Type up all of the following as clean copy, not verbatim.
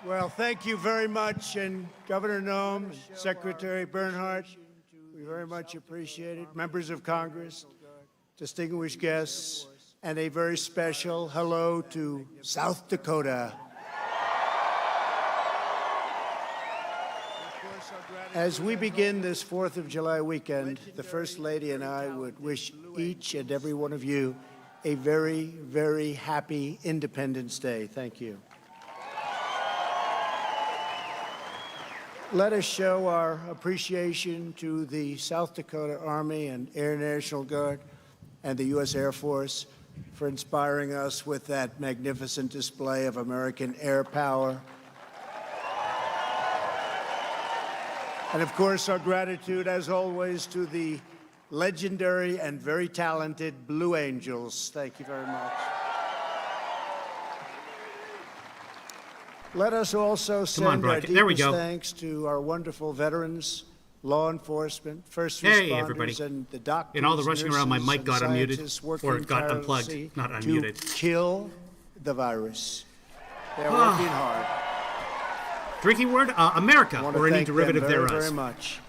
Well, thank you very much, and Governor Noem, Secretary Bernhardt, we very much appreciate it. Members of Congress, distinguished guests, and a very special hello to South Dakota. As we begin this 4th of July weekend, the First Lady and I would wish each and every one of you a very, very happy Independence Day. Thank you. Let us show our appreciation to the South Dakota Army and Air National Guard and the U.S. Air Force for inspiring us with that magnificent display of American air power. And of course, our gratitude, as always, to the legendary and very talented Blue Angels. Thank you very much. Let us also send our deepest thanks to our wonderful veterans, law enforcement, first responders, and the doctors, and all the rushing around, my mic got unmuted, or it got unplugged, not unmuted. To kill the virus. They're working hard. Drinking word, America, or any derivative thereof. Very much.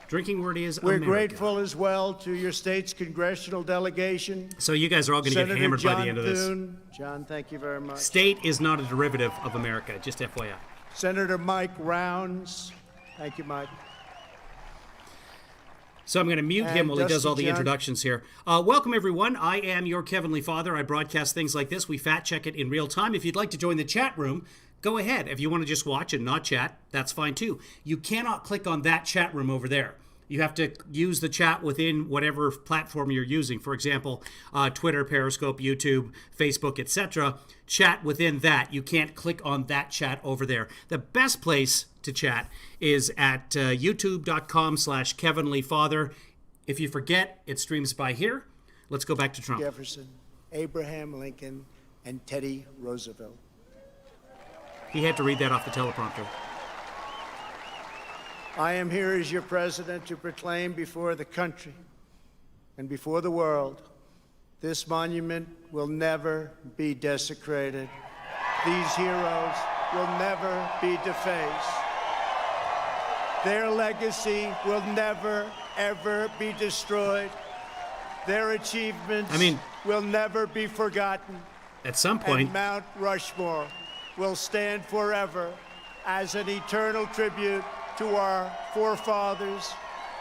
Drinking word is We're America. grateful as well to your state's congressional delegation. So you guys are all going to get hammered by the end of this. John, thank you very much. State is not a derivative of America, just FYI. Senator Mike Rounds. Thank you, Mike. So I'm going to mute him while he does all the introductions here. Welcome, everyone. I am your Heavenly Father. I broadcast things like this. We fact check it in real time. If you'd like to join the chat room, go ahead. If you want to just watch and not chat, that's fine too. You cannot click on that chat room over there. You have to use the chat within whatever platform you're using. For example, Twitter, Periscope, YouTube, Facebook, etc. Chat within that. You can't click on that chat over there. The best place to chat is at youtube.com/KevinLeeFather. If you forget, it streams by here. Let's go back to Trump. Jefferson, Abraham Lincoln, and Teddy Roosevelt. He had to read that off the teleprompter. I am here as your president to proclaim before the country and before the world, this monument will never be desecrated. These heroes will never be defaced. Their legacy will never, ever be destroyed. Their achievements will never be forgotten. At some point, and Mount Rushmore will stand forever as an eternal tribute to our forefathers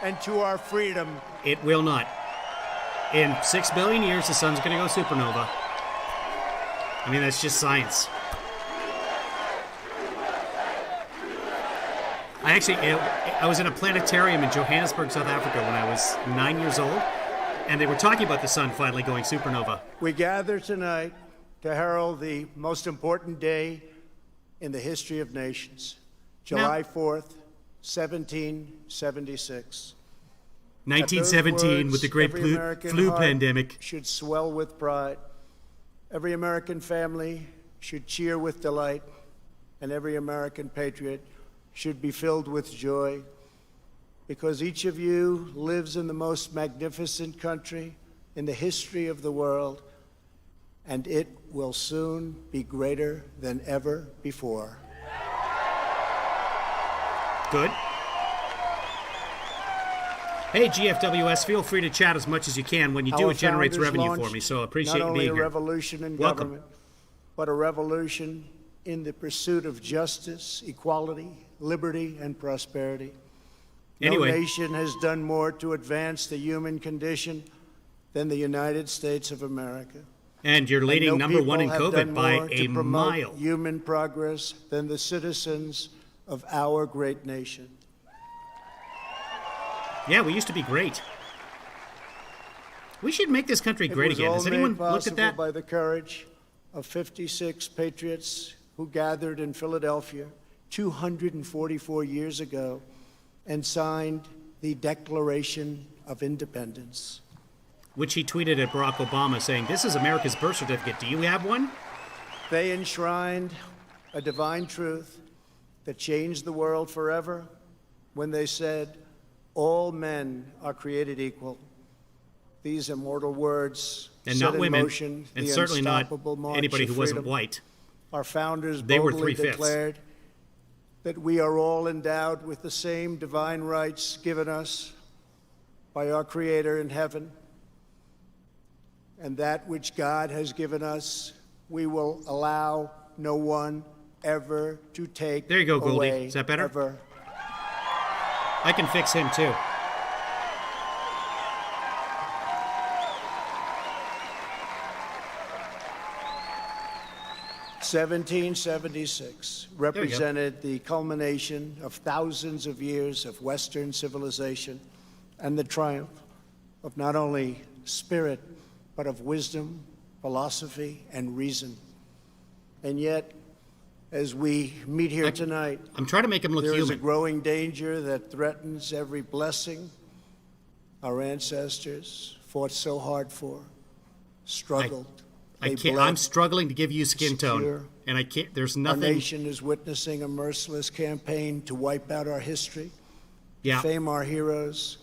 and to our freedom. It will not. In 6 billion years, the sun's going to go supernova. I mean, that's just science. I was in a planetarium in Johannesburg, South Africa when I was 9 years old, and they were talking about the sun finally going supernova. We gather tonight to herald the most important day in the history of nations, July 4th, 1776. 1917, with the great flu pandemic. Should swell with pride. Every American family should cheer with delight, and every American patriot should be filled with joy, because each of you lives in the most magnificent country in the history of the world, and it will soon be greater than ever before. Good. Hey, GFWS, feel free to chat as much as you can. When you do, it generates revenue for me, so I appreciate you being here. Not only a revolution in government, but a revolution in the pursuit of justice, equality, liberty, and prosperity. Anyway. No nation has done more to advance the human condition than the United States of America. And you're leading number one in COVID by a mile. Human progress than the citizens of our great nation. Yeah, we used to be great. We should make this country great again. Has anyone looked at that? By the courage of 56 patriots who gathered in Philadelphia 244 years ago and signed the Declaration of Independence. Which he tweeted at Barack Obama saying, "This is America's birth certificate. Do you have one?" They enshrined a divine truth that changed the world forever when they said, "All men are created equal." These immortal words and set not in women, motion and the certainly not unstoppable march anybody of who wasn't freedom. white. Our founders They were boldly 3/5. declared that we are all endowed with the same divine rights given us by our Creator in heaven, and that which God has given us, we will allow no one ever to take away. There you go, Goldie. Is that better? Ever. I can fix him too. 1776 represented the culmination of thousands of years of Western civilization and the triumph of not only spirit, but of wisdom, philosophy, and reason. And yet, as we meet here tonight, I'm trying to make him look there human. is a growing danger that threatens every blessing our ancestors fought so hard for, struggled. I can't. I'm struggling to give you skin tone, and I can't. There's nothing. Our nation is witnessing a merciless campaign to wipe out our history, defame our heroes,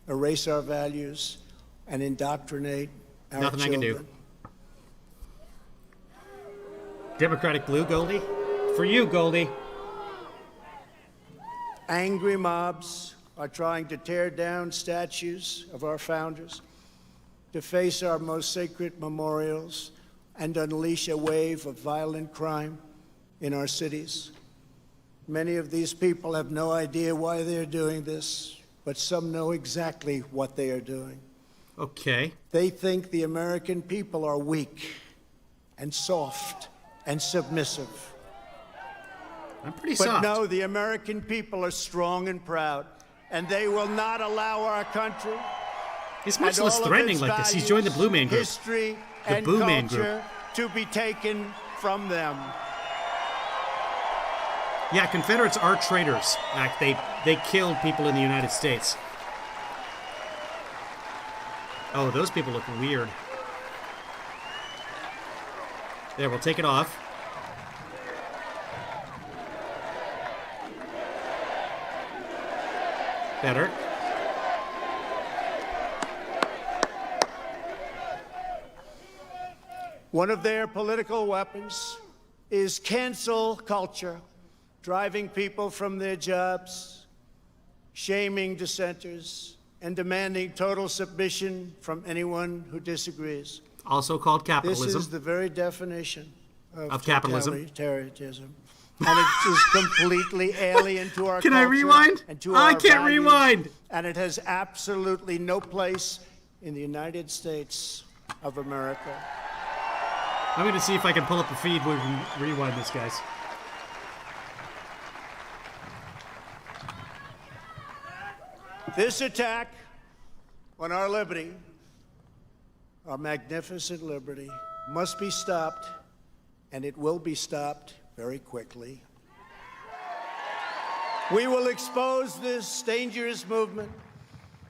erase our values, and indoctrinate our Nothing children. I can do. Democratic blue, Goldie? For you, Goldie. Angry mobs are trying to tear down statues of our founders, deface our most sacred memorials, and unleash a wave of violent crime in our cities. Many of these people have no idea why they're doing this, but some know exactly what they are doing. Okay. They think the American people are weak and soft and submissive. I'm pretty But soft. no, the American people are strong and proud, and they will not allow our country. He's much less threatening like this. He's joined the Blue Man Group. History The and Blue Man culture to be taken from them. Yeah, Confederates are traitors. They killed people in the United States. Oh, those people look weird. There, we'll take it off. Better. One of their political weapons is cancel culture, driving people from their jobs, shaming dissenters, and demanding total submission from anyone who disagrees. Also called capitalism. This is the very definition of capitalism. totalitarianism. And it is completely alien to our Can culture I rewind? and to I our can't values, rewind. And it has absolutely no place in the United States of America. I'm going to see if I can pull up the feed where we can rewind this, guys. This attack on our liberty, our magnificent liberty, must be stopped, and it will be stopped very quickly. We will expose this dangerous movement,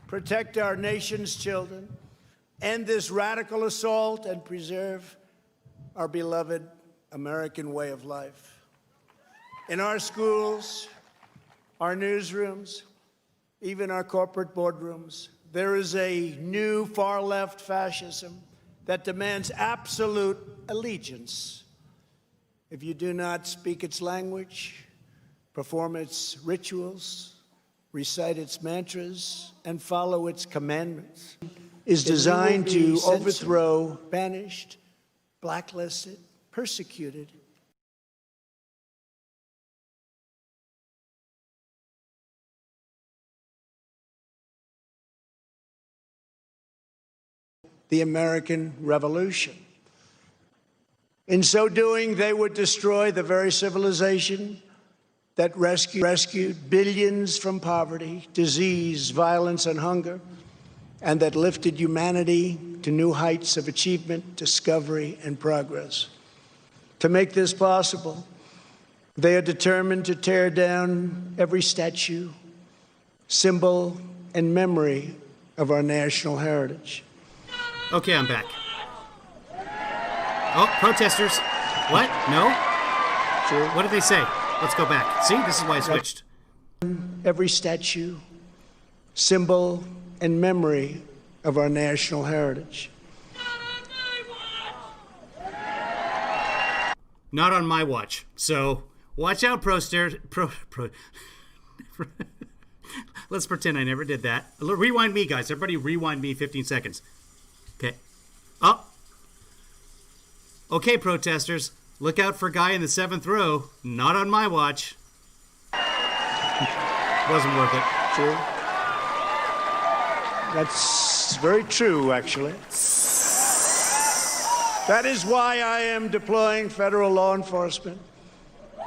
protect our nation's children, end this radical assault, and preserve our beloved American way of life. In our schools, our newsrooms, even our corporate boardrooms, there is a new far-left fascism that demands absolute allegiance. If you do not speak its language, perform its rituals, recite its mantras, and follow its commandments, is designed to overthrow, banished, blacklisted, persecuted, the American Revolution. In so doing, they would destroy the very civilization that rescued billions from poverty, disease, violence, and hunger, and that lifted humanity to new heights of achievement, discovery, and progress. To make this possible, they are determined to tear down every statue, symbol, and memory of our national heritage. Okay, I'm back. Oh, protesters. What? No? Sure. What did they say? Let's go back. See, this is why I switched. Every statue, symbol, and memory of our national heritage. Not on my watch. So Watch out, Let's pretend I never did that. Rewind me, guys. Everybody rewind me 15 seconds. Okay. Oh. Okay, protesters. Look out for guy in the 7th row. Not on my watch. Wasn't worth it. True. That's very true, actually. That is why I am deploying federal law enforcement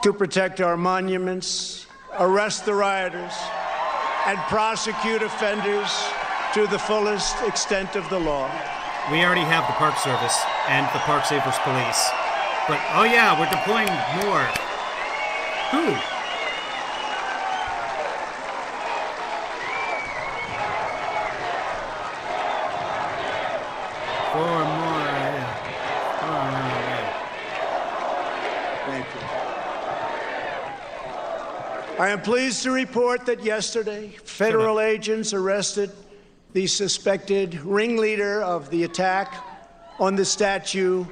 to protect our monuments, arrest the rioters, and prosecute offenders to the fullest extent of the law. We already have the Park Service and the Park Savers Police. But, oh yeah, we're deploying more. Who? Four more. Thank you. I am pleased to report that yesterday, federal agents arrested the suspected ringleader of the attack on the statue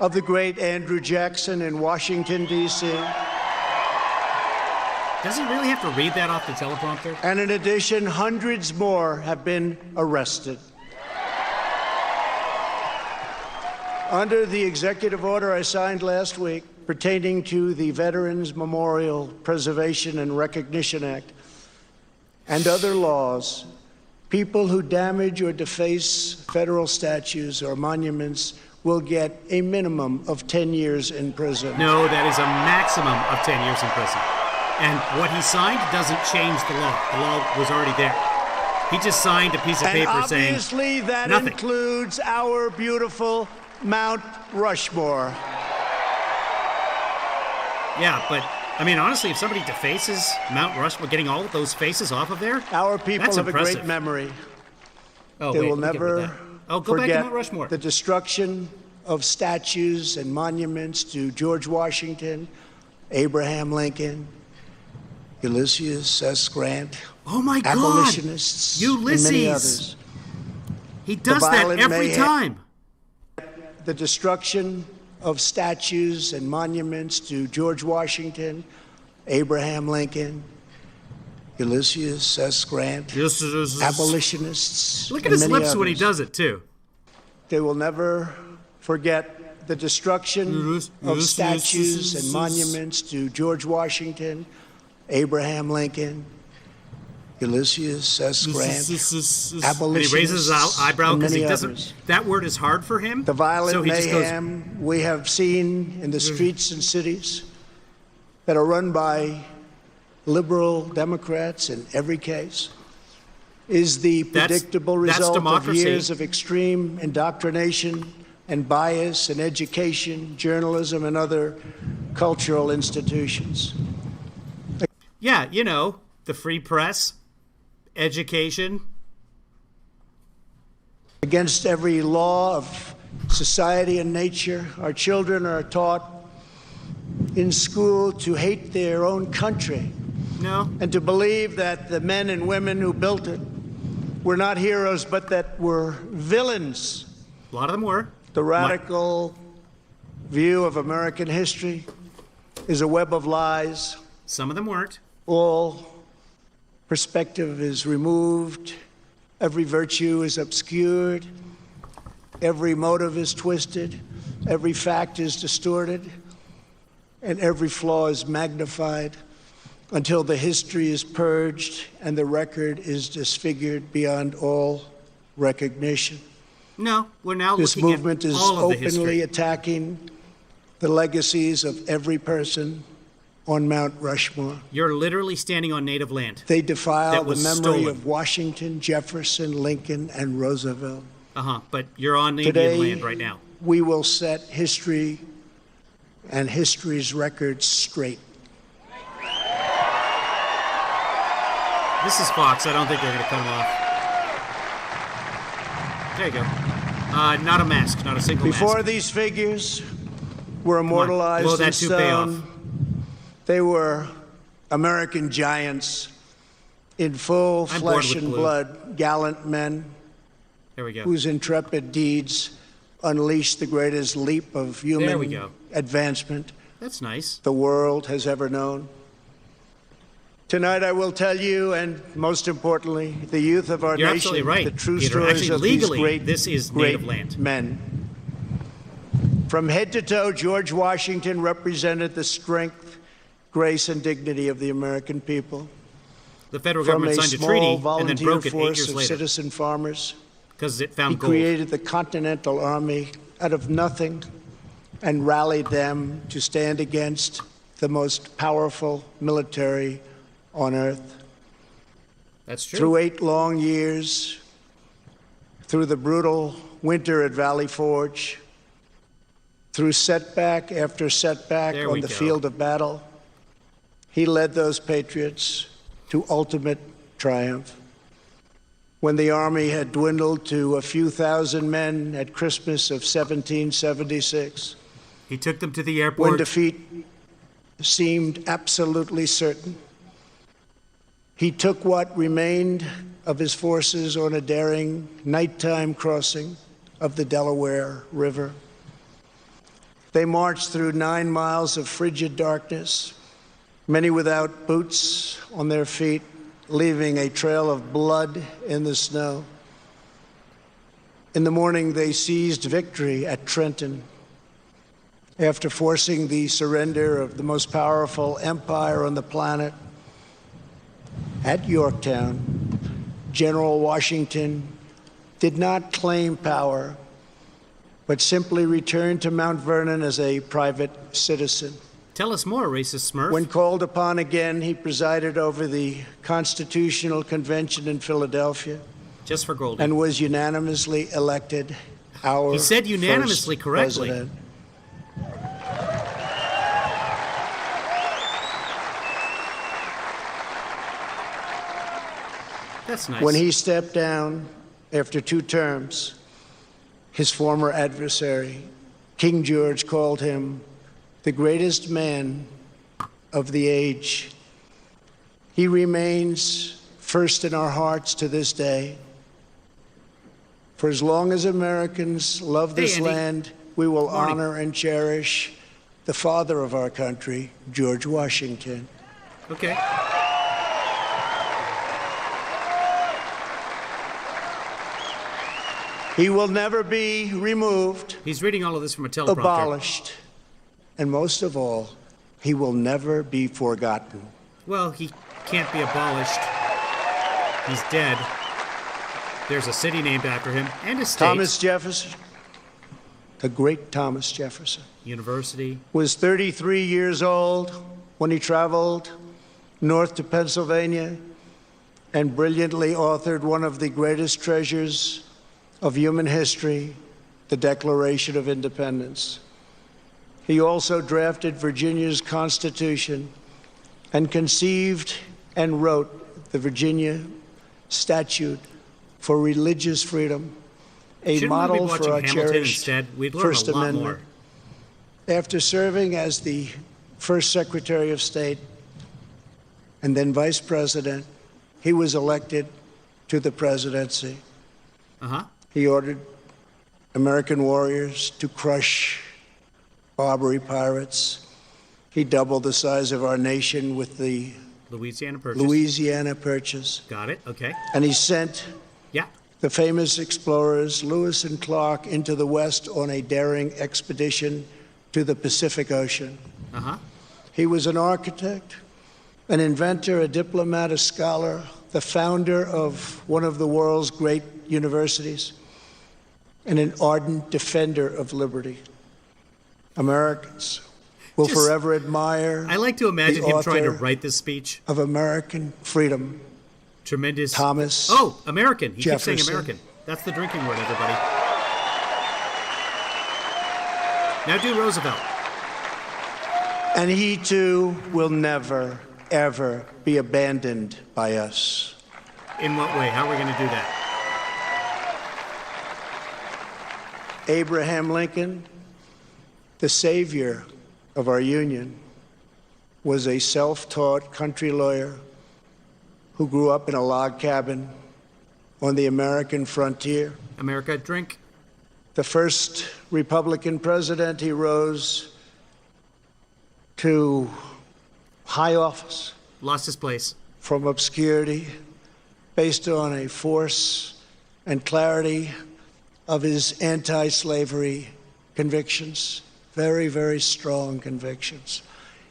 of the great Andrew Jackson in Washington, D.C. Does he really have to read that off the teleprompter? And in addition, hundreds more have been arrested. Under the executive order I signed last week pertaining to the Veterans Memorial Preservation and Recognition Act and other laws, people who damage or deface federal statues or monuments will get a minimum of 10 years in prison. No, that is a maximum of 10 years in prison. And what he signed doesn't change the law. The law was already there. He just signed a piece of paper saying obviously that nothing. Includes our beautiful Mount Rushmore. Yeah, but, I mean, honestly, if somebody defaces Mount Rushmore, getting all of those faces off of there, our people that's have impressive. a great memory. Oh, They wait, will let me get rid of never that. Oh, go back to forget Mount Rushmore. the destruction of statues and monuments to George Washington, Abraham Lincoln, Ulysses S. Grant, Oh my God! abolitionists, Ulysses! and many others. He does that violent every mayhem. time. The destruction of statues and monuments to George Washington, Abraham Lincoln, Ulysses S. Grant, abolitionists. Look at and his many lips when he others. does it, too. They will never forget the destruction of statues and monuments to George Washington, Abraham Lincoln, Ulysses S. Grant, And he raises his eyebrow because he doesn't. others. That word is hard for him. The violent so he just goes, mayhem we have seen in the streets and cities that are run by liberal Democrats in every case is the predictable that's result of democracy. years of extreme indoctrination and bias in education, journalism, and other cultural institutions. yeah, you know, the free press, education. Against every law of society and nature, our children are taught in school to hate their own country No, and to believe that the men and women who built it were not heroes, but that were villains. a lot of them were. The radical view of American history is a web of lies. Some of them weren't. All perspective is removed. Every virtue is obscured. Every motive is twisted. Every fact is distorted. And every flaw is magnified until the history is purged and the record is disfigured beyond all recognition. No, we're now This looking movement at is all of the openly history. attacking the legacies of every person on Mount Rushmore. You're literally standing on native land. They defile That the was memory stolen. of Washington, Jefferson, Lincoln, and Roosevelt. But you're on Today, Indian land right now. we will set history and history's records straight. This is Fox. I don't think they're going to cut him off. There you go. Not a mask, not a single Before mask. these figures were blow immortalized that in toupee off. stone, they were American giants in full I'm bored flesh with and blue. blood, gallant men There we go. whose intrepid deeds unleashed the greatest leap of There we human go. advancement That's nice. the world has ever known. Tonight I will tell you, and most importantly, the youth of our You're nation, absolutely right, the true Peter. stories Actually, of legally, these this is great native land. men. From head to toe, George Washington represented the strength, grace, and dignity of the American people. The federal From government a signed a small treaty and then volunteer broke it 8 force years of later citizen farmers, because it he found gold. created the Continental Army out of nothing and rallied them to stand against the most powerful military on earth. That's true. Through 8 long years, through the brutal winter at Valley Forge, through setback after setback There on we the go. field of battle, he led those patriots to ultimate triumph. When the army had dwindled to a few thousand men at Christmas of 1776, He took them to the when airport. defeat seemed absolutely certain, he took what remained of his forces on a daring nighttime crossing of the Delaware River. They marched through 9 miles of frigid darkness, many without boots on their feet, leaving a trail of blood in the snow. In the morning, they seized victory at Trenton. After forcing the surrender of the most powerful empire on the planet, at Yorktown, General Washington did not claim power, but simply returned to Mount Vernon as a private citizen. Tell us more, racist Smurf. When called upon again, he presided over the Constitutional Convention in Philadelphia Just for Goldie. and was unanimously elected our He said unanimously first correctly. president. That's nice. When he stepped down after 2 terms, his former adversary, King George, called him the greatest man of the age. He remains first in our hearts to this day. For as long as Americans love this Andy. land, we will Morning. honor and cherish the father of our country, George Washington. Okay. He will never be removed, He's reading all of this from a teleprompter. abolished, and most of all, he will never be forgotten. Well, he can't be abolished. He's dead. There's a city named after him and a state. Thomas Jefferson, the great Thomas Jefferson, University. was 33 years old when he traveled north to Pennsylvania and brilliantly authored one of the greatest treasures of human history, the Declaration of Independence. He also drafted Virginia's Constitution and conceived and wrote the Virginia Statute for Religious Freedom, a Shouldn't we be model watching for our Hamilton cherished instead? We'd learn First a lot Amendment. more. After serving as the first Secretary of State and then Vice President, he was elected to the presidency. Uh-huh. He ordered American warriors to crush Barbary pirates. He doubled the size of our nation with the Louisiana Purchase. Louisiana Purchase. Got it. Okay. And he sent Yeah. the famous explorers Lewis and Clark into the West on a daring expedition to the Pacific Ocean. Uh-huh. He was an architect, an inventor, a diplomat, a scholar, the founder of one of the world's great universities, and an ardent defender of liberty. Americans will Just- forever admire I like to imagine the him trying to author write this speech. of American freedom, Tremendous. Thomas Oh, American. He keeps saying Jefferson. American. That's the drinking word, everybody. Now do Roosevelt. And he too will never, ever be abandoned by us. In what way? How are we going to do that? Abraham Lincoln, the savior of our union, was a self-taught country lawyer who grew up in a log cabin on the American frontier. America, drink. The first Republican president, he rose to high office Lost his place. from obscurity based on a force and clarity of his anti-slavery convictions, very, very strong convictions.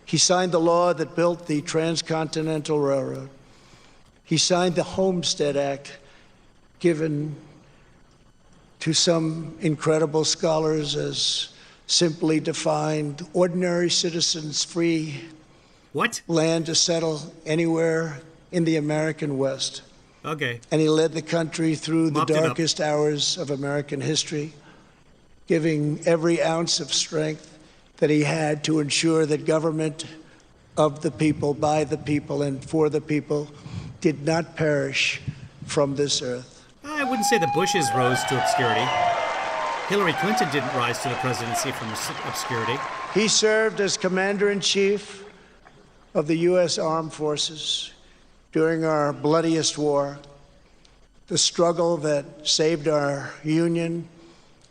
He signed the law that built the Transcontinental Railroad. He signed the Homestead Act, given to some incredible scholars as simply defined ordinary citizens free What? land to settle anywhere in the American West. Okay. And he led the country through the Mopped it up. darkest hours of American history, giving every ounce of strength that he had to ensure that government of the people, by the people, and for the people did not perish from this earth. I wouldn't say the Bushes rose to obscurity. Hillary Clinton didn't rise to the presidency from obscurity. He served as Commander-in-Chief of the U.S. Armed Forces during our bloodiest war, the struggle that saved our Union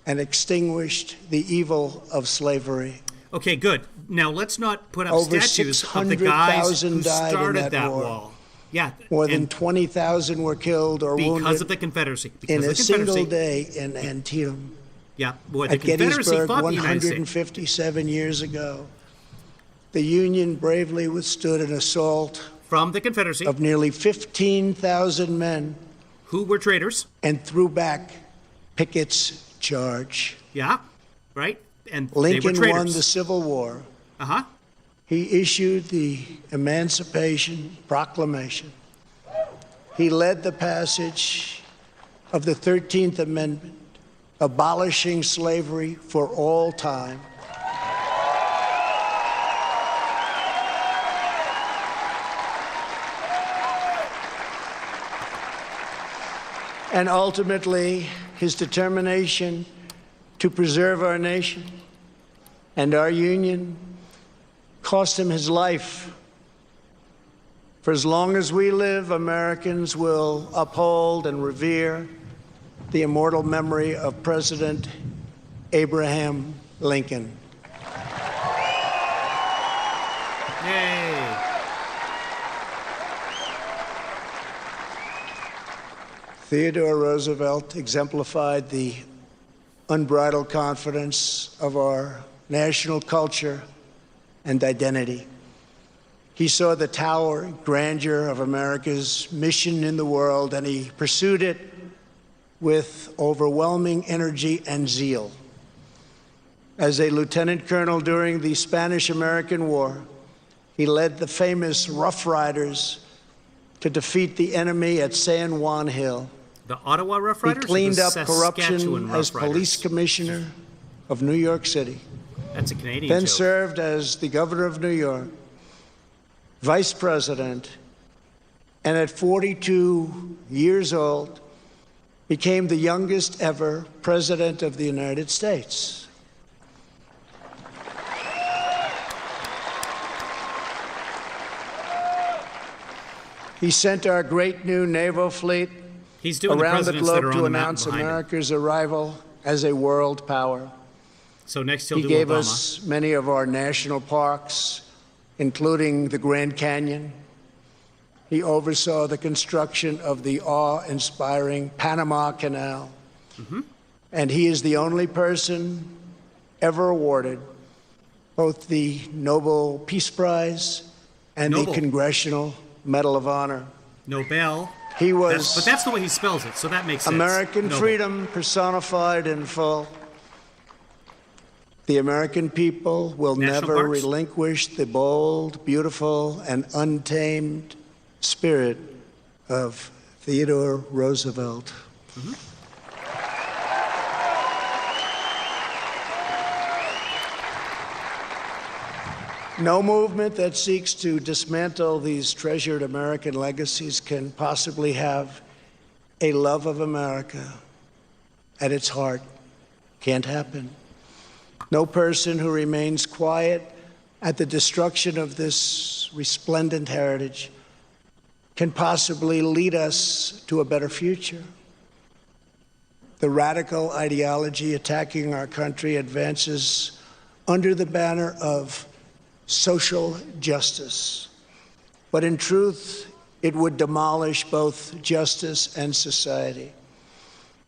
and extinguished the evil of slavery. Okay, good. Now let's not put up Over statues of the guys who 600,000 died in started that war. wall. Yeah, More than and 20,000 were killed or because wounded of the Confederacy. Because in of a the single Confederacy. day in Antietam. Yeah, boy, the At Confederacy Gettysburg, fought the United States. 157 years ago, the Union bravely withstood an assault From the Confederacy, of nearly 15,000 men who were traitors. and threw back Pickett's charge. Yeah, right? And Lincoln they were won traitors. the Civil War. Uh-huh. He issued the Emancipation Proclamation. He led the passage of the 13th Amendment, abolishing slavery for all time. And ultimately, his determination to preserve our nation and our union cost him his life. For as long as we live, Americans will uphold and revere the immortal memory of President Abraham Lincoln. Yay. Theodore Roosevelt exemplified the unbridled confidence of our national culture and identity. He saw the towering grandeur of America's mission in the world, and he pursued it with overwhelming energy and zeal. As a lieutenant colonel during the Spanish-American War, he led the famous Rough Riders to defeat the enemy at San Juan Hill. The Ottawa Rough He Riders? or cleaned the up corruption Saskatchewan as Rough Riders? police commissioner of New York City, That's a Canadian then joke. served as the governor of New York, vice president, and at 42 years old, became the youngest ever president of the United States. He sent our great new naval fleet He's doing around the presidents that are globe on to the mountain announce behind him. America's arrival as a world power. So next he'll He do gave Obama. us many of our national parks, including the Grand Canyon. He oversaw the construction of the awe-inspiring Panama Canal. And he is the only person ever awarded both the Nobel Peace Prize and Nobel. the Congressional Medal of Honor. Nobel. He was But that's the way he spells it, so that makes sense. American Nobel. freedom personified in full. The American people will National never parks? relinquish the bold, beautiful, and untamed spirit of Theodore Roosevelt. No movement that seeks to dismantle these treasured American legacies can possibly have a love of America at its heart. Can't happen. No person who remains quiet at the destruction of this resplendent heritage can possibly lead us to a better future. The radical ideology attacking our country advances under the banner of social justice. But in truth, it would demolish both justice and society.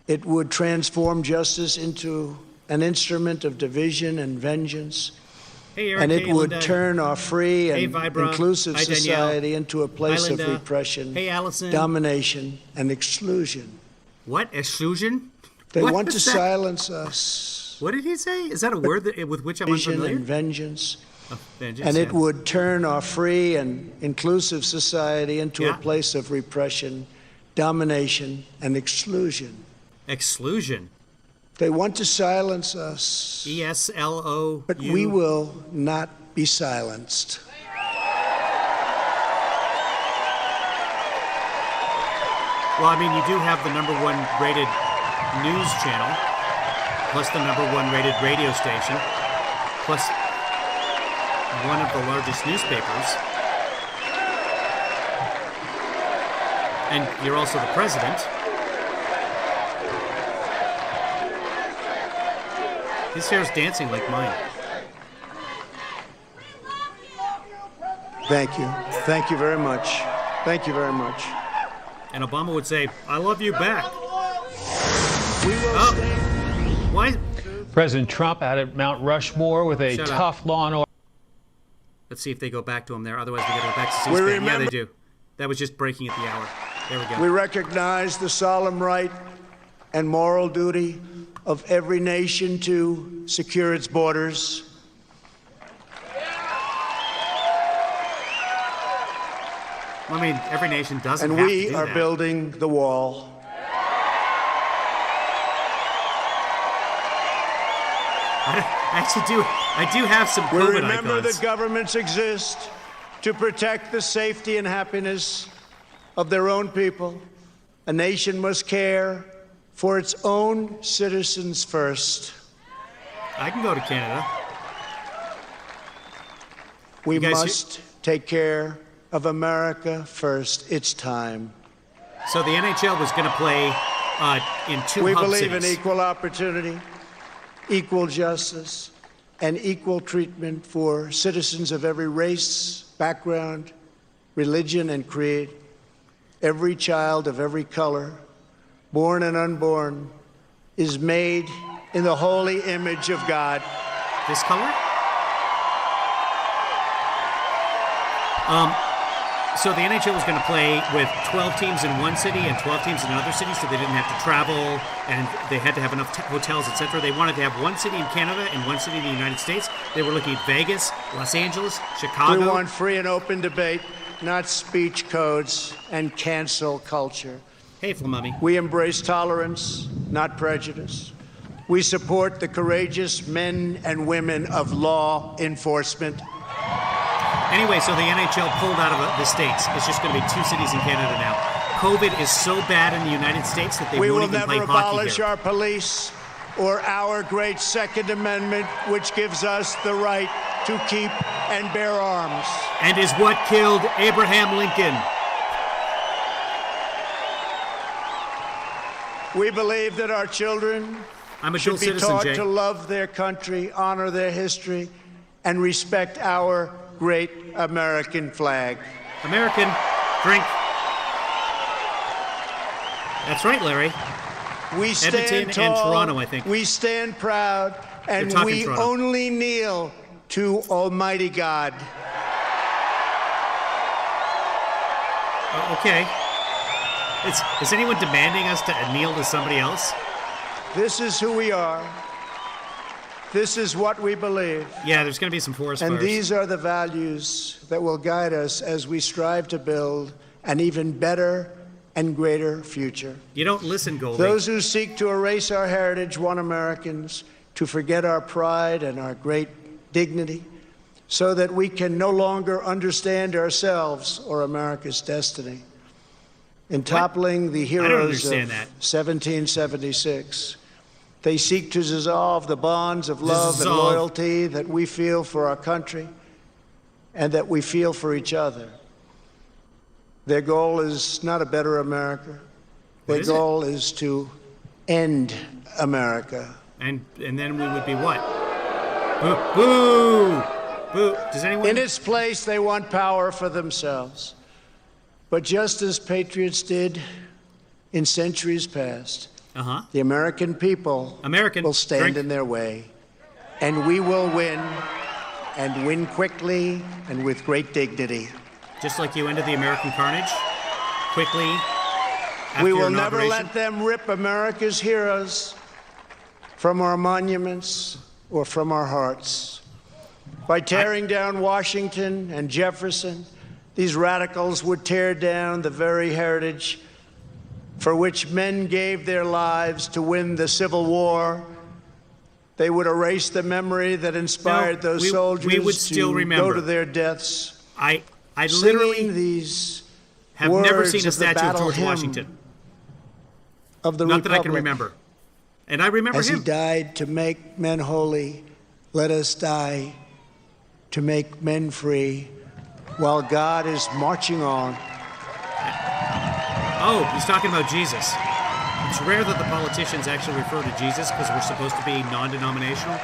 It would transform justice into an instrument of division and vengeance. Hey, Eric, and it would Linda. turn our free and inclusive Hi, society into a place of repression, Allison. domination, and exclusion. What? Exclusion? They What want is to that? silence us. What did he say? Is that a word with which I'm Division unfamiliar? and vengeance. Oh, vengeance, And it yeah. would turn our free and inclusive society into Yeah. a place of repression, domination, and exclusion. Exclusion. They want to silence us, ESLOU. but we will not be silenced. Well, I mean, you do have the #1 rated news channel, plus the #1 rated radio station, plus one of the largest newspapers. And you're also the president. His hair's dancing like mine. Thank you. Thank you very much. Thank you very much. And Obama would say, I love you back. We will Oh. stay. Why? President Trump out at Mount Rushmore with a Shut up. tough law and order. Let's see if they go back to him there. Otherwise, we got to go back to C-SPAN. We Yeah, remember- they do. That was just breaking at the hour. There we go. We recognize the solemn right and moral duty of every nation to secure its borders. I mean, every nation doesn't And have to we do are that. building the wall. I do have some We COVID remember icons. that governments exist to protect the safety and happiness of their own people. A nation must care for its own citizens first. I can go to Canada. We You guys- must take care of America first. It's time. So the NHL was going to play in two We hub believe in cities. equal opportunity, equal justice, and equal treatment for citizens of every race, background, religion, and creed. Every child of every color, born and unborn, is made in the holy image of God. This color? So the NHL was going to play with 12 teams in one city and 12 teams in another city, so they didn't have to travel, and they had to have enough hotels, etc. They wanted to have one city in Canada and one city in the United States. They were looking at Vegas, Los Angeles, Chicago. We want free and open debate, not speech codes and cancel culture. Hey, Flamummy. We embrace tolerance, not prejudice. We support the courageous men and women of law enforcement. Anyway, so the NHL pulled out of the States. It's just going to be 2 cities in Canada now. COVID is so bad in the United States that they We won't will even play never hockey abolish here. our police or our great Second Amendment, which gives us the right to keep and bear arms. And is what killed Abraham Lincoln. We believe that our children I'm a dual should be citizen, taught Jay. to love their country, honor their history, and respect our great American flag. American, drink. That's right, Larry. We stand Edmonton and tall, Toronto, I think. we stand proud, and They're talking we Toronto. only kneel to Almighty God. Okay. Is anyone demanding us to kneel to somebody else? This is who we are. This is what we believe. Yeah, there's going to be some forest And fires. these are the values that will guide us as we strive to build an even better and greater future. You don't listen, Goldie. Those who seek to erase our heritage want Americans to forget our pride and our great dignity so that we can no longer understand ourselves or America's destiny. In toppling the heroes of understand that. 1776, they seek to dissolve the bonds of love and Dissolve. loyalty that we feel for our country and that we feel for each other. Their goal is not a better America. What Their is it? goal is to end America. And then we would be what? Boo! Boo! Boo. Does anyone? In its place, they want power for themselves. But just as patriots did in centuries past, the American people will stand in their way, and we will win, and win quickly and with great dignity. Just like you ended the American carnage, quickly. We will never let them rip America's heroes from our monuments or from our hearts. By tearing down Washington and Jefferson, these radicals would tear down the very heritage for which men gave their lives to win the Civil War. They would erase the memory that inspired those soldiers to go to their deaths. I literally these have never seen a statue of George Washington. Of the Not that I can remember. And I remember As him. he died to make men holy, let us die to make men free while God is marching on. Oh, he's talking about Jesus. It's rare that the politicians actually refer to Jesus because we're supposed to be non-denominational,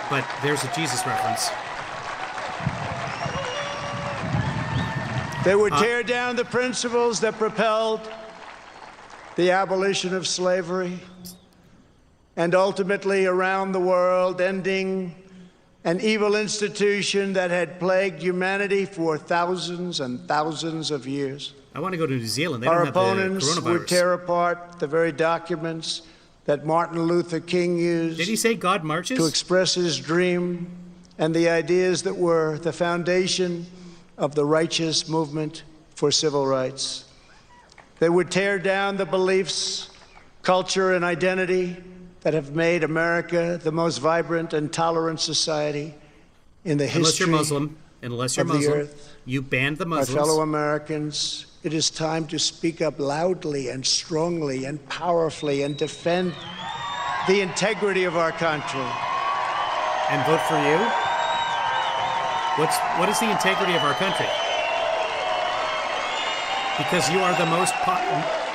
but there's a Jesus reference. They would tear down the principles that propelled the abolition of slavery and ultimately around the world ending an evil institution that had plagued humanity for thousands and thousands of years. I want to go to New Zealand. They Our don't have the opponents coronavirus. would tear apart the very documents that Martin Luther King used Did he say God marches? to express his dream and the ideas that were the foundation of the righteous movement for civil rights. They would tear down the beliefs, culture, and identity that have made America the most vibrant and tolerant society in the history Unless you're Muslim, earth. you banned the My Muslims. fellow Americans, it is time to speak up loudly and strongly and powerfully and defend the integrity of our country. And vote for you? What is the integrity of our country? Because you are the most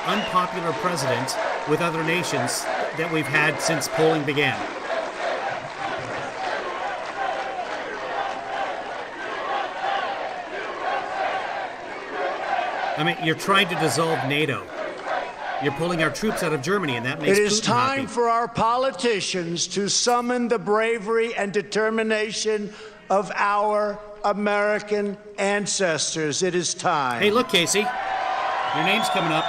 unpopular president with other nations that we've had since polling began. I mean, you're trying to dissolve NATO. You're pulling our troops out of Germany, and that makes It is Putin time happy. for our politicians to summon the bravery and determination of our American ancestors. It is time. Hey, look, Casey. Your name's coming up.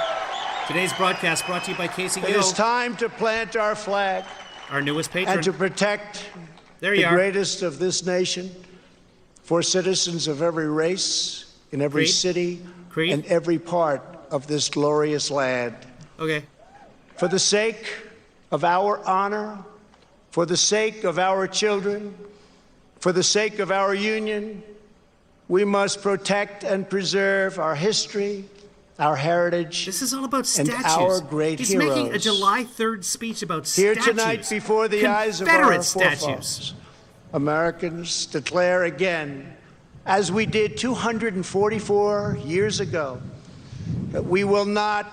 Today's broadcast brought to you by Casey It is time to plant our flag our newest patron. and to protect There you the are. greatest of this nation for citizens of every race, in every Creed? city, Creed? and every part of this glorious land. Okay. For the sake of our honor, for the sake of our children, for the sake of our union, we must protect and preserve our history, our heritage, This is all about and statues. our great He's heroes. making a July 3rd speech about Here statues. tonight, before the eyes of our Confederate forefathers, statues. Americans declare again, as we did 244 years ago, that we will not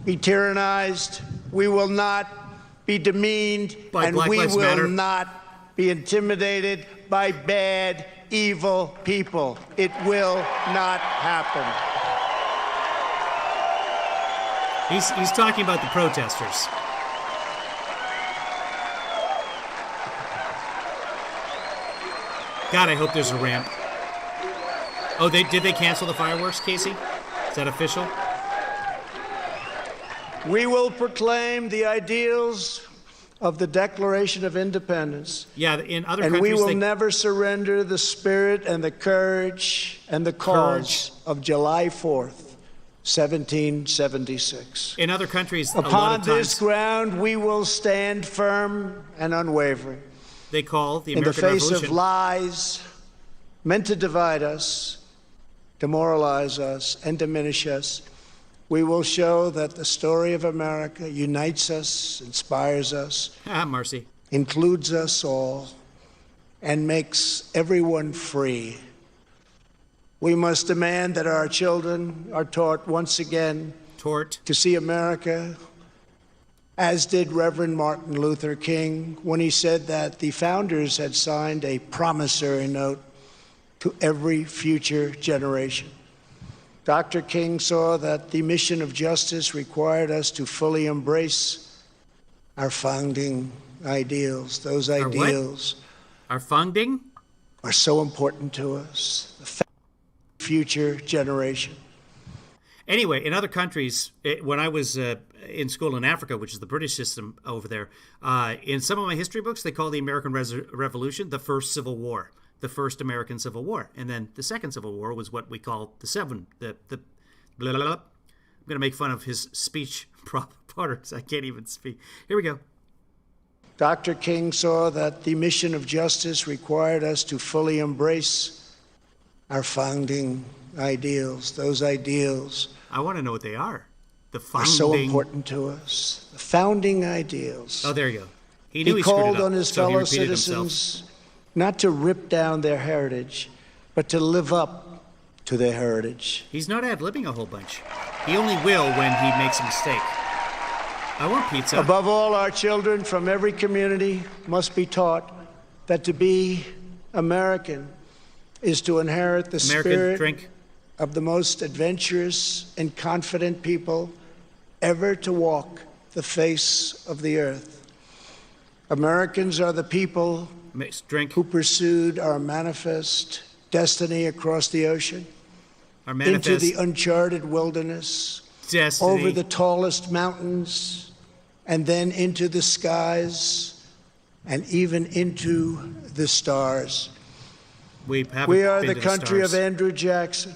be tyrannized, we will not be demeaned, By and Black we Lives will Matter. not be intimidated by bad, evil people. It will not happen. He's talking about the protesters. God, I hope there's a ramp. Oh, did they cancel the fireworks, Casey? Is that official? We will proclaim the ideals of the Declaration of Independence. Yeah, in other And countries, we will never surrender the spirit and the courage and the cause of July 4th, 1776. in other countries, a lot Upon of this times ground, we will stand firm and unwavering. they call the In the American face Revolution. of lies meant to divide us, demoralize us, and diminish us, we will show that the story of America unites us, inspires us, Marcy. includes us all, and makes everyone free. We must demand that our children are taught once again Tort. to see America, as did Reverend Martin Luther King when he said that the founders had signed a promissory note to every future generation. Dr. King saw that the mission of justice required us to fully embrace our founding ideals. Those ideals Our founding are so important to us, the future generation. Anyway, in other countries, when I was in school in Africa, which is the British system over there, in some of my history books, they call the American Revolution the first Civil War, the first American Civil War. And then the second Civil War was what we call the blah, blah, blah. I'm going to make fun of his speech patterns. I can't even speak. Here we go. Dr. King saw that the mission of justice required us to fully embrace our founding ideals. Those ideals I want to know what they are. The are founding. so important to us. The founding ideals. Oh, there you go. He knew he called screwed it up, on his so he fellow repeated citizens himself. not to rip down their heritage, but to live up to their heritage. He's not ad-libbing a whole bunch. He only will when he makes a mistake. I want pizza. Above all, our children from every community must be taught that to be American is to inherit the spirit of the most adventurous and confident people ever to walk the face of the earth. Americans are the people who pursued our manifest destiny across the ocean, into the uncharted wilderness, over the tallest mountains, and then into the skies, and even into the stars. We are the country of Andrew Jackson.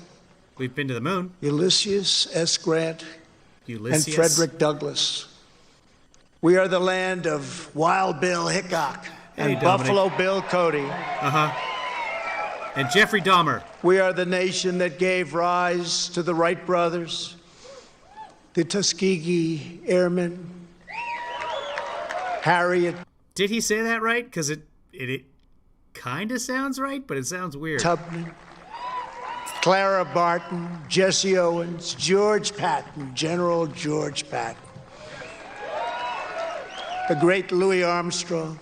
We've been to the moon. Ulysses S. Grant and Frederick Douglass. We are the land of Wild Bill Hickok and Buffalo Bill Cody. And Jeffrey Dahmer. We are the nation that gave rise to the Wright brothers, the Tuskegee Airmen, Harriet. Did he say that right? Because it kind of sounds right, but it sounds weird. Tubman, Clara Barton, Jesse Owens, George Patton, General George Patton, the great Louis Armstrong,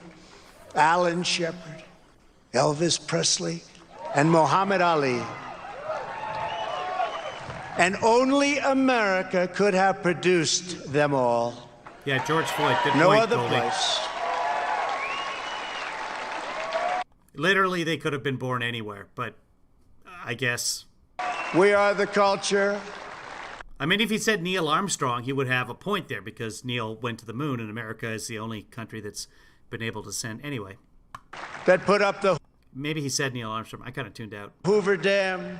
Alan Shepard, Elvis Presley, and Muhammad Ali. And only America could have produced them all. Yeah, George Floyd. Good no point, other Goldie. place. Literally, they could have been born anywhere, but I guess. We are the culture. I mean, if he said Neil Armstrong, he would have a point there because Neil went to the moon and America is the only country that's been able to send. Anyway. That put up the. Maybe he said Neil Armstrong. I kind of tuned out. Hoover Dam.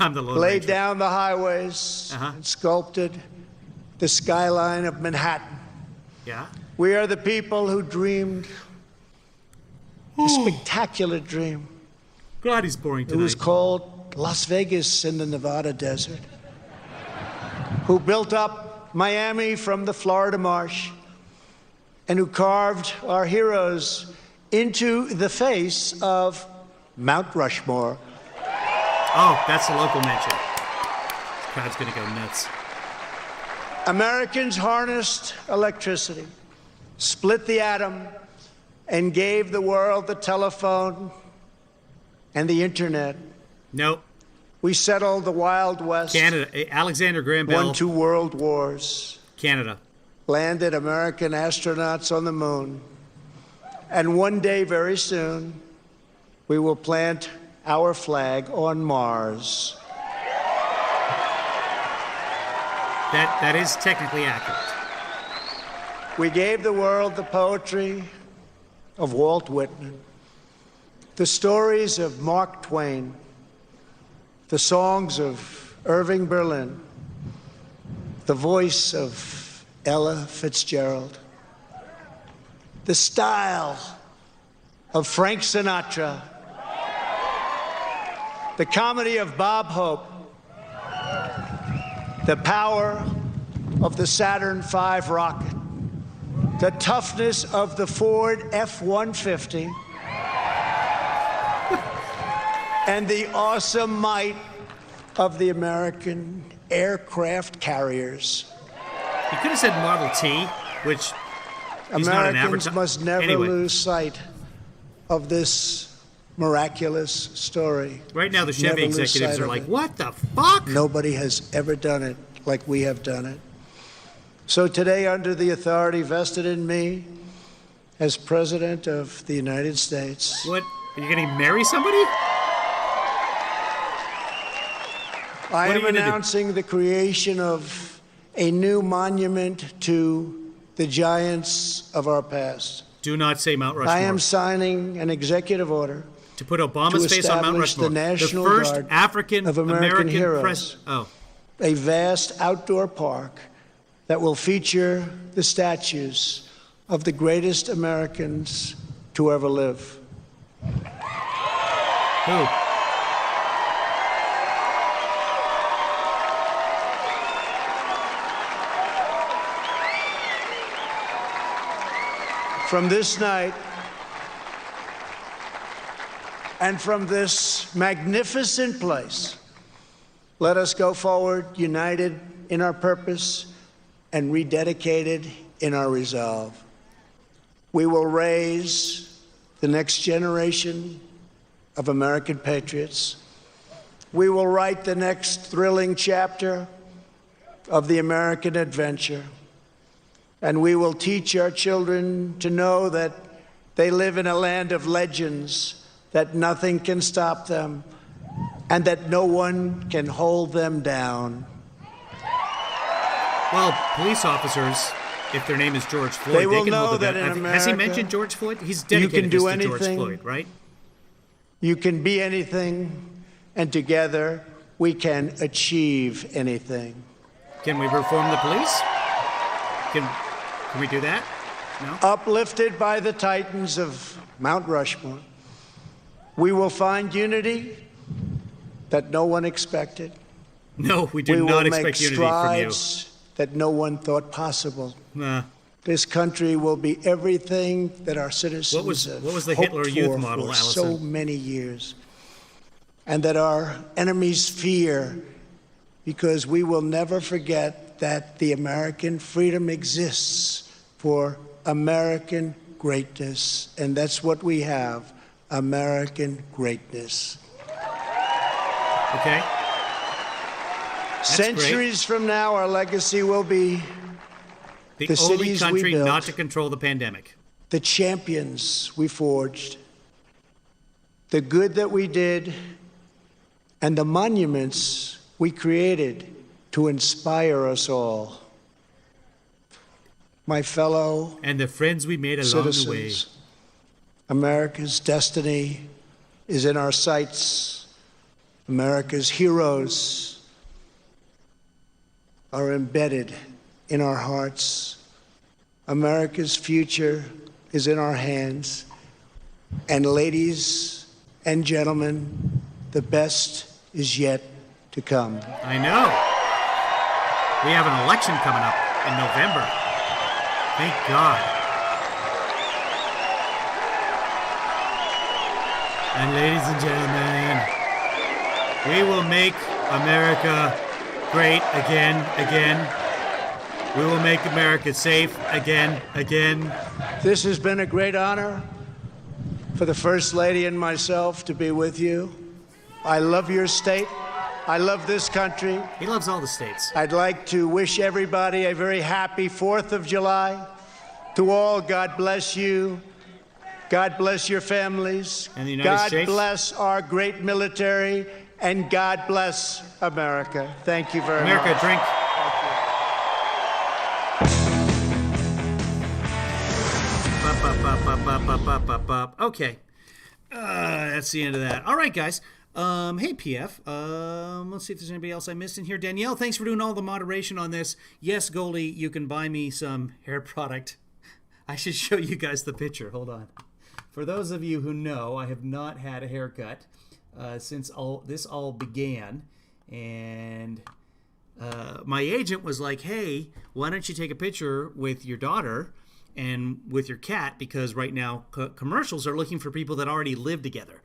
I'm the Lone Laid Ranger. down the highways and sculpted the skyline of Manhattan. Yeah. We are the people who dreamed a spectacular dream. God, he's boring tonight. It was called Las Vegas in the Nevada desert. Who built up Miami from the Florida marsh and who carved our heroes into the face of Mount Rushmore. Oh, that's a local mention. This crowd's going to go nuts. Americans harnessed electricity, split the atom, and gave the world the telephone and the internet. Nope. We settled the Wild West. Canada. Alexander Graham Bell. Won 2 world wars. Canada. Landed American astronauts on the moon. And one day, very soon, we will plant our flag on Mars. That is technically accurate. We gave the world the poetry of Walt Whitman, the stories of Mark Twain, the songs of Irving Berlin, the voice of Ella Fitzgerald, the style of Frank Sinatra, the comedy of Bob Hope, the power of the Saturn V rocket, the toughness of the Ford F-150, and the awesome might of the American aircraft carriers. You could have said Model T, which he's not an Americans must never anyway. lose sight of this miraculous story. Right now, the Never Chevy lose executives sight are of like, it. what the fuck? Nobody has ever done it like we have done it. So today, under the authority vested in me as President of the United States, What? Are you going to marry somebody? I What are am you gonna do? announcing the creation of a new monument to the giants of our past. Do not say Mount Rushmore. I am signing an executive order to put Obama's to face on Mount establish the Rushmore. National first Guard African of American heroes. president. Oh, a vast outdoor park that will feature the statues of the greatest Americans to ever live. who? From this night and from this magnificent place, let us go forward united in our purpose and rededicated in our resolve. We will raise the next generation of American patriots. We will write the next thrilling chapter of the American adventure. And we will teach our children to know that they live in a land of legends, that nothing can stop them, and that no one can hold them down. Well, police officers, if their name is George Floyd, They will can know hold it that down. in Has he America, mentioned George Floyd? He's you dedicated can do this to George anything. Floyd, right? You can be anything, and together we can achieve anything. Can we reform the police? Can we do that? No? Uplifted by the titans of Mount Rushmore, we will find unity that no one expected. No, we We do will not make expect unity from you. strides that no one thought possible. Nah. This country will be everything that our citizens What was have the hoped Hitler Youth for model, for Allison? so many years, and that our enemies fear, because we will never forget that the American freedom exists for American greatness, and that's what we have, American greatness. Okay. Centuries from now, our legacy will be The the only cities we country built. not to control the pandemic. the champions we forged, the good that we did, and the monuments we created to inspire us all. My fellow And the friends we made along the way. citizens, America's destiny is in our sights. America's heroes are embedded in our hearts. America's future is in our hands. And ladies and gentlemen, the best is yet to come. I know. We have an election coming up in November. Thank God. And ladies and gentlemen, we will make America great again. We will make America safe again. This has been a great honor for the First Lady and myself to be with you. I love your state. I love this country. He loves all the states. I'd like to wish everybody a very happy 4th of July. To all, God bless you. God bless your families. And the United God States. bless our great military. And God bless America. Thank you very America, much. drink. Okay. That's the end of that. All right, guys. Hey, PF. Let's see if there's anybody else I missed in here. Danielle, thanks for doing all the moderation on this. Yes, Goldie, you can buy me some hair product. I should show you guys the picture. Hold on. For those of you who know, I have not had a haircut since this all began. And my agent was like, hey, why don't you take a picture with your daughter and with your cat, because right now commercials are looking for people that already live together,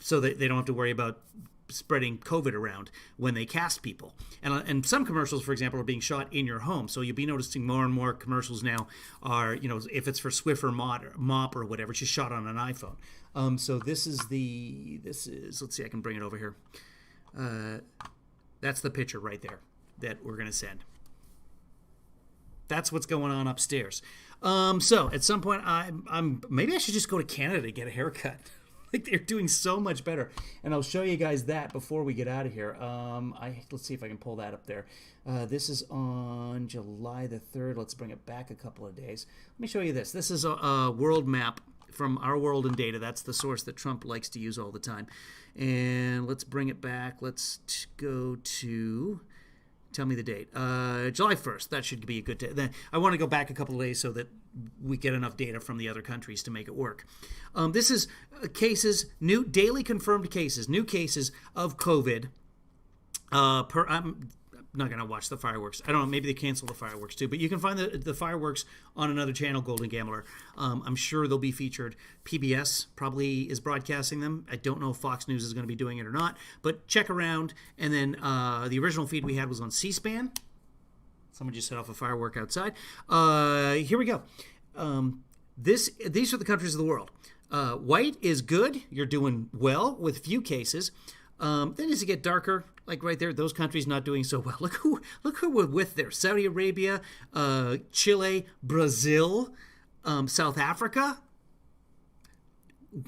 so that they don't have to worry about spreading COVID around when they cast people. And some commercials, for example, are being shot in your home. So you'll be noticing more and more commercials now are, you know, if it's for Swiffer mop or whatever, it's just shot on an iPhone. So this is, let's see, I can bring it over here. That's the picture right there that we're going to send. That's what's going on upstairs. So at some point, maybe I should just go to Canada to get a haircut. Like, they're doing so much better. And I'll show you guys that before we get out of here. Let's see if I can pull that up there. This is on July the 3rd. Let's bring it back a couple of days. Let me show you this. This is a world map from Our World in Data. That's the source that Trump likes to use all the time. And let's bring it back. Let's go to... Tell me the date. July 1st. That should be a good day. Then I want to go back a couple of days so that we get enough data from the other countries to make it work. This is cases, new daily confirmed cases, new cases of COVID. I'm not going to watch the fireworks. I don't know. Maybe they cancel the fireworks too. But you can find the fireworks on another channel, Golden Gambler. I'm sure they'll be featured. PBS probably is broadcasting them. I don't know if Fox News is going to be doing it or not. But check around. And then the original feed we had was on C-SPAN. Someone just set off a firework outside. Here we go. These are the countries of the world. White is good. You're doing well with few cases. Then as you get darker, like right there, those countries not doing so well. Look who we're with there: Saudi Arabia, Chile, Brazil, South Africa.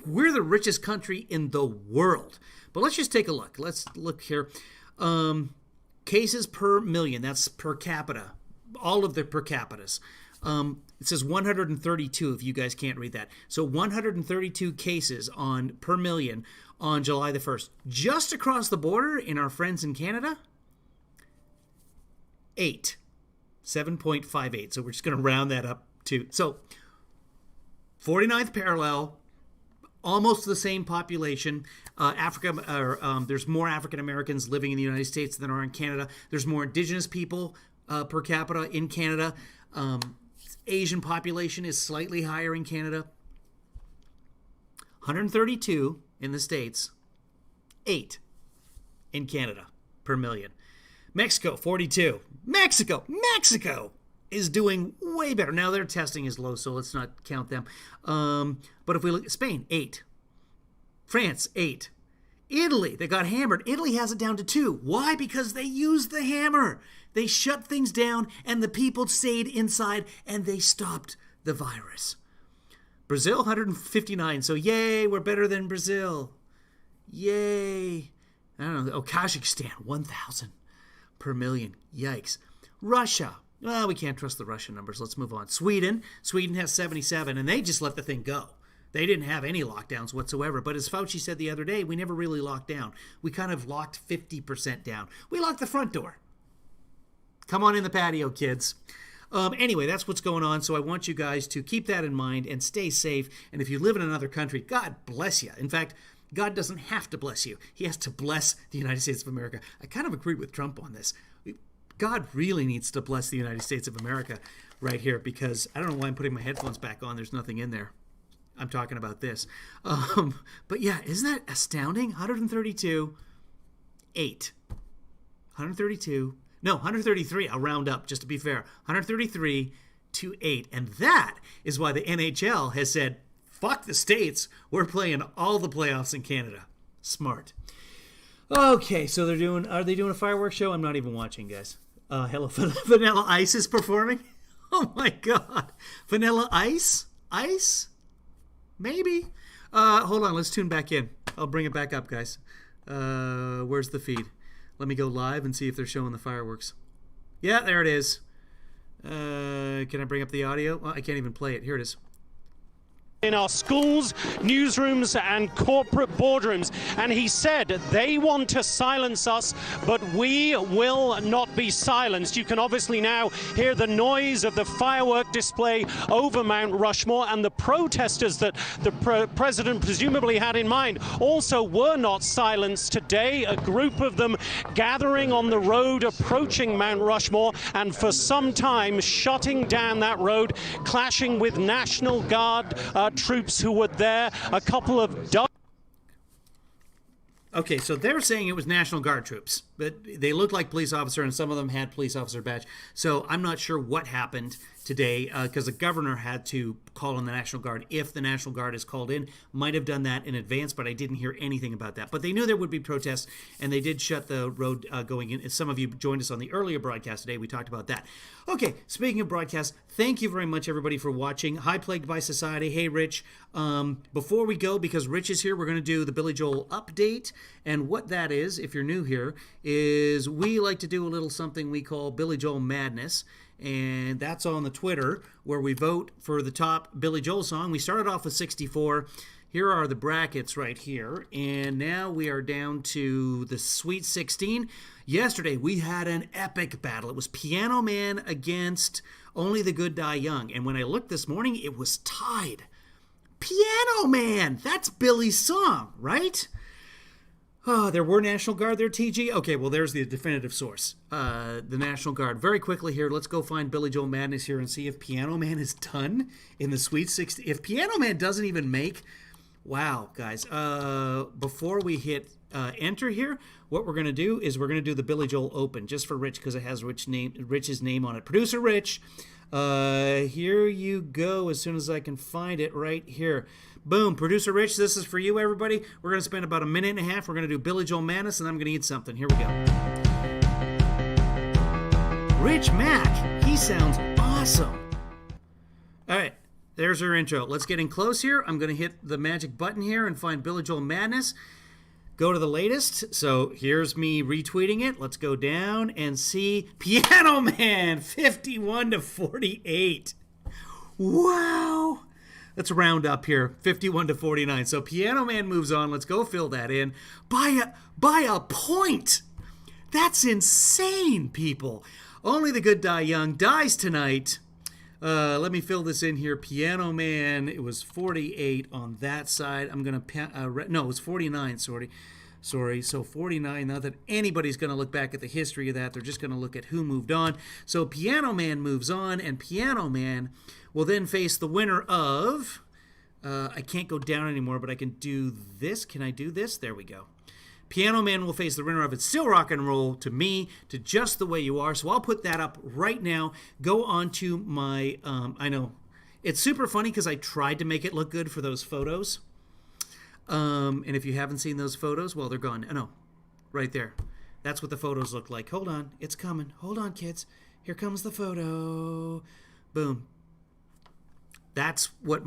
We're the richest country in the world. But let's just take a look. Let's look here. Cases per million. That's per capita. All of the per capitas. It says 132 if you guys can't read that. So 132 cases per million on July the 1st. Just across the border in our friends in Canada, 7.58. So we're just going to round that up to, so 49th parallel, almost the same population. There's more African Americans living in the United States than are in Canada. There's more Indigenous people per capita in Canada. Asian population is slightly higher in Canada. 132 in the States, 8 in Canada per million. Mexico, 42. Mexico is doing way better. Now their testing is low, so let's not count them. But if we look at Spain, 8. France, 8. Italy, they got hammered. Italy has it down to 2. Why? Because they used the hammer. They shut things down, and the people stayed inside, and they stopped the virus. Brazil, 159. So yay, we're better than Brazil. Yay. I don't know. Oh, Kazakhstan, 1,000 per million. Yikes. Russia. Well, we can't trust the Russian numbers. Let's move on. Sweden has 77, and they just let the thing go. They didn't have any lockdowns whatsoever. But as Fauci said the other day, we never really locked down. We kind of locked 50% down. We locked the front door. Come on in the patio, kids. Anyway, that's what's going on. So I want you guys to keep that in mind and stay safe. And if you live in another country, God bless you. In fact, God doesn't have to bless you. He has to bless the United States of America. I kind of agree with Trump on this. God really needs to bless the United States of America right here, because I don't know why I'm putting my headphones back on. There's nothing in there. I'm talking about this. But yeah, isn't that astounding? 132, 8. 132. No, 133. I'll round up just to be fair. 133 to 8. And that is why the NHL has said, fuck the States. We're playing all the playoffs in Canada. Smart. Okay, so are they doing a fireworks show? I'm not even watching, guys. Hello, Vanilla Ice is performing. Oh my God. Vanilla Ice? Ice? Maybe. Hold on, let's tune back in. I'll bring it back up, guys. Where's the feed? Let me go live and see if they're showing the fireworks. Yeah, there it is. Can I bring up the audio? Well, I can't even play it. Here it is. In our schools, newsrooms and corporate boardrooms, and he said they want to silence us, but we will not be silenced. You can obviously now hear the noise of the firework display over Mount Rushmore, and the protesters that the president presumably had in mind also were not silenced today. A group of them gathering on the road approaching Mount Rushmore, and for some time shutting down that road, clashing with National Guard troops who were there. A couple of Okay, so they're saying it was National Guard troops, but they looked like police officer, and some of them had police officer badge. So I'm not sure what happened today, because the governor had to call in the National Guard. If the National Guard is called in, might have done that in advance, but I didn't hear anything about that. But they knew there would be protests, and they did shut the road going in. Some of you joined us on the earlier broadcast today. We talked about that. Okay, speaking of broadcasts, thank you very much, everybody, for watching. Hi, Plagued by Society. Hey, Rich. Before we go, because Rich is here, we're going to do the Billy Joel update. And what that is, if you're new here, is we like to do a little something we call Billy Joel Madness. And that's on the Twitter, where we vote for the top Billy Joel song. We started off with 64. Here are the brackets right here. And now we are down to the Sweet 16. Yesterday, we had an epic battle. It was Piano Man against Only the Good Die Young. And when I looked this morning, it was tied. Piano Man! That's Billy's song, right? Oh, there were National Guard there, TG? Okay, well, there's the definitive source. The National Guard. Very quickly here, let's go find Billy Joel Madness here and see if Piano Man is done in the Sweet 16. If Piano Man doesn't even make... Wow, guys. Before we hit enter here, what we're going to do is we're going to do the Billy Joel Open, just for Rich, because it has Rich's name on it. Producer Rich, here you go, as soon as I can find it right here. Boom, Producer Rich, this is for you, everybody. We're going to spend about a minute and a half. We're going to do Billy Joel Madness, and I'm going to eat something. Here we go. Rich Mack, he sounds awesome. All right, there's our intro. Let's get in close here. I'm going to hit the magic button here and find Billy Joel Madness. Go to the latest. So here's me retweeting it. Let's go down and see Piano Man, 51-48. Wow. Let's round up here, 51-49. So Piano Man moves on. Let's go fill that in by a point. That's insane, people. Only the Good Die Young dies tonight. Let me fill this in here. Piano Man, it was 48 on that side. I'm going to, no, it was 49, sorry. So 49, not that anybody's going to look back at the history of that. They're just going to look at who moved on. So Piano Man moves on, and Piano Man will then face the winner of, I can't go down anymore, but I can do this. Can I do this? There we go. Piano Man will face the winner of It's Still Rock and Roll to me, to Just the Way You Are. So I'll put that up right now. Go on to my, I know, it's super funny because I tried to make it look good for those photos. And if you haven't seen those photos, well, they're gone. No, right there. That's what the photos look like. Hold on. It's coming. Hold on, kids. Here comes the photo. Boom. That's what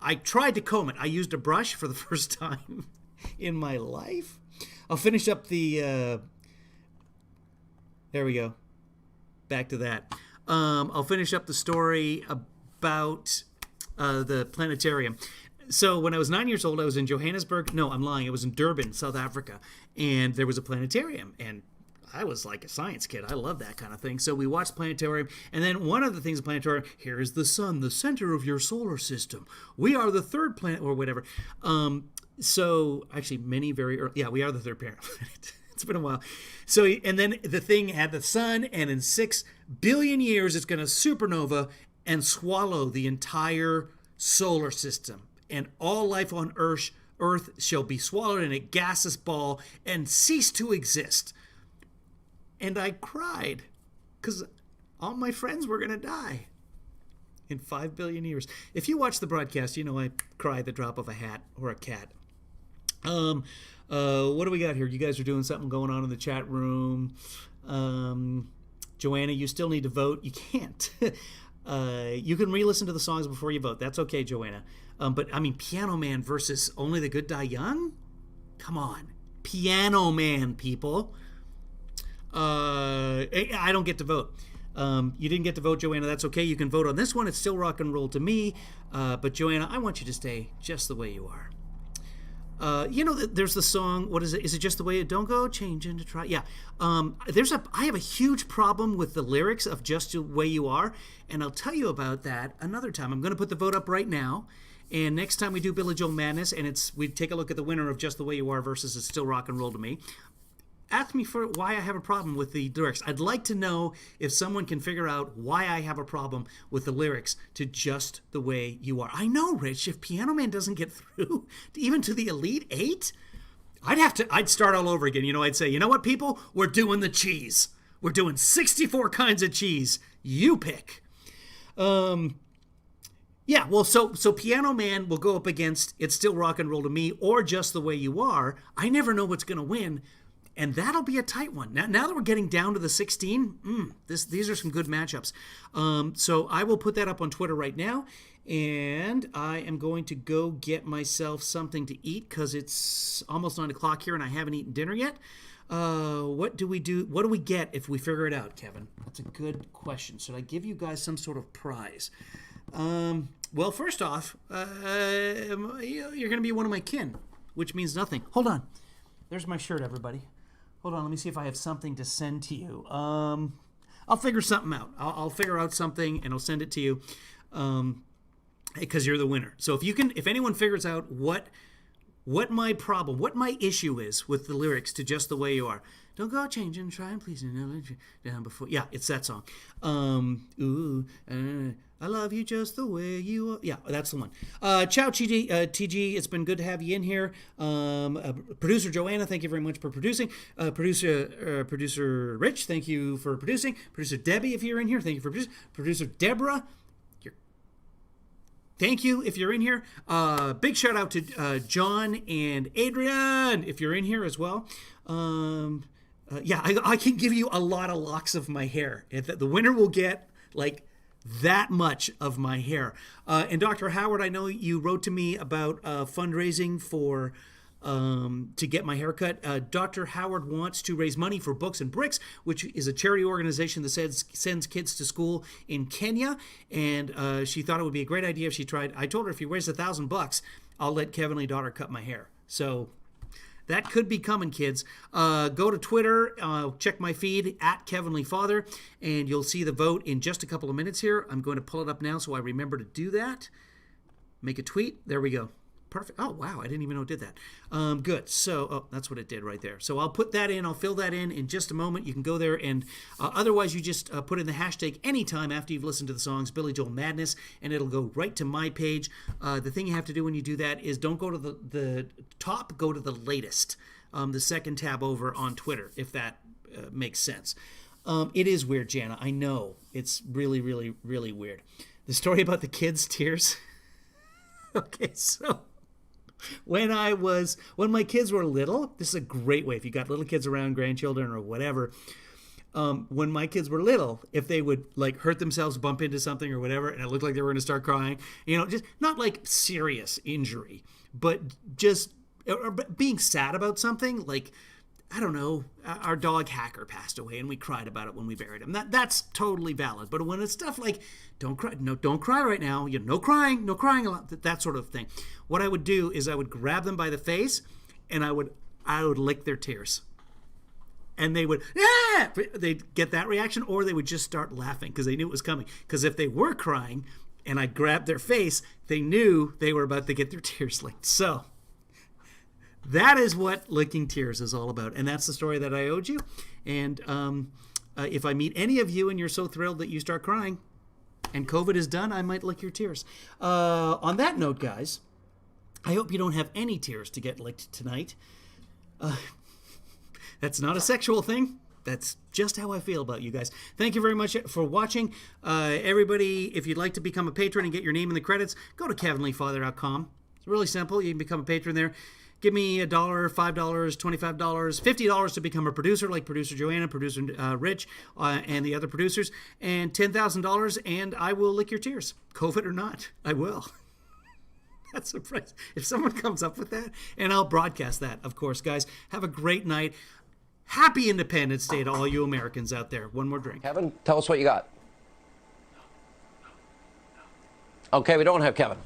I tried to comb it. I used a brush for the first time in my life. I'll finish up the, there we go. Back to that. I'll finish up the story about the planetarium. So when I was 9 years old, I was in Johannesburg. No, I'm lying. I was in Durban, South Africa. And there was a planetarium. And I was like a science kid. I love that kind of thing. So we watched planetarium. And then one of the things in planetarium, here is the sun, the center of your solar system. We are the third planet, or whatever. So actually many very early, yeah, we are the third planet. It's been a while. So, and then the thing had the sun, and in 6 billion years, it's going to supernova and swallow the entire solar system. And all life on Earth shall be swallowed in a gaseous ball and cease to exist. And I cried because all my friends were going to die in 5 billion years. If you watch the broadcast, you know I cry at the drop of a hat or a cat. What do we got here? You guys are doing something going on in the chat room. Joanna, you still need to vote. You can't. You can re-listen to the songs before you vote. That's okay, Joanna. But, I mean, Piano Man versus Only the Good Die Young? Come on. Piano Man, people. I don't get to vote. You didn't get to vote, Joanna. That's okay. You can vote on this one. It's still rock and roll to me. But, Joanna, I want you to stay just the way you are. You know, there's the song, what is it? Is it just the way it don't go? Changing to try. Yeah. I have a huge problem with the lyrics of Just the Way You Are, and I'll tell you about that another time. I'm going to put the vote up right now, and next time we do Billy Joel Madness, and we take a look at the winner of Just the Way You Are versus It's Still Rock and Roll to Me. Ask me for why I have a problem with the lyrics. I'd like to know if someone can figure out why I have a problem with the lyrics to Just the Way You Are. I know, Rich, if Piano Man doesn't get through even to the Elite Eight, I'd start all over again. I'd say, you know what, people? We're doing the cheese. We're doing 64 kinds of cheese. You pick. Yeah, well, so Piano Man will go up against It's Still Rock and Roll to Me or Just the Way You Are. I never know what's going to win, and that'll be a tight one. Now that we're getting down to the 16, these are some good matchups. So I will put that up on Twitter right now, and I am going to go get myself something to eat because it's almost 9 o'clock here and I haven't eaten dinner yet. What do we do? What do we get if we figure it out, Kevin? That's a good question. Should I give you guys some sort of prize? Well, first off, you're going to be one of my kin, which means nothing. Hold on. There's my shirt, everybody. Hold on. Let me see if I have something to send to you. I'll figure something out. I'll figure out something and I'll send it to you because you're the winner. So if anyone figures out what my issue is with the lyrics to Just the Way You Are. Don't go changing, try and please down before. Yeah, it's that song. I love you just the way you are. Yeah, that's the one. Ciao, TG. It's been good to have you in here. Producer Joanna, thank you very much for producing. Producer Rich, thank you for producing. Producer Debbie, if you're in here, thank you for producing. Producer Deborah, thank you if you're in here. Big shout out to John and Adrian if you're in here as well. I can give you a lot of locks of my hair. The winner will get like that much of my hair. And Dr. Howard, I know you wrote to me about fundraising for to get my haircut. Dr. Howard wants to raise money for Books and Bricks, which is a charity organization that sends kids to school in Kenya. And she thought it would be a great idea if she tried. I told her if you raise $1,000, I'll let Kevin Lee Daughter cut my hair. So that could be coming, kids. Go to Twitter, check my feed at Kevin Lee Father, and you'll see the vote in just a couple of minutes here. I'm going to pull it up now so I remember to do that. Make a tweet. There we go. Perfect. Oh, wow. I didn't even know it did that. Good. So, that's what it did right there. So I'll put that in. I'll fill that in just a moment. You can go there. And otherwise, you just put in the hashtag anytime after you've listened to the songs, Billy Joel Madness, and it'll go right to my page. The thing you have to do when you do that is don't go to the top, go to the latest, the second tab over on Twitter, if that makes sense. It is weird, Jana. I know. It's really, really, really weird. The story about the kids' tears. Okay, so when my kids were little, this is a great way if you got little kids around, grandchildren or whatever. When my kids were little, if they would like hurt themselves, bump into something or whatever, and it looked like they were going to start crying, just not like serious injury, but just or being sad about something, like, I don't know, our dog Hacker passed away and we cried about it when we buried him. That's totally valid. But when it's stuff like, don't cry right now, no crying a lot, that sort of thing. What I would do is I would grab them by the face and I would lick their tears. And they would, they'd get that reaction, or they would just start laughing because they knew it was coming. Because if they were crying and I grabbed their face, they knew they were about to get their tears licked. So that is what licking tears is all about. And that's the story that I owed you. And if I meet any of you and you're so thrilled that you start crying and COVID is done, I might lick your tears. On that note, guys, I hope you don't have any tears to get licked tonight. That's not a sexual thing. That's just how I feel about you guys. Thank you very much for watching. Everybody, if you'd like to become a patron and get your name in the credits, go to kevinleefather.com. It's really simple. You can become a patron there. Give me $1, $5, $25, $50 to become a producer, like producer Joanna, producer Rich, and the other producers, and $10,000, and I will lick your tears, COVID or not. I will. That's a price. If someone comes up with that, and I'll broadcast that, of course, guys. Have a great night. Happy Independence Day to all you Americans out there. One more drink. Kevin, tell us what you got. Okay, we don't have Kevin.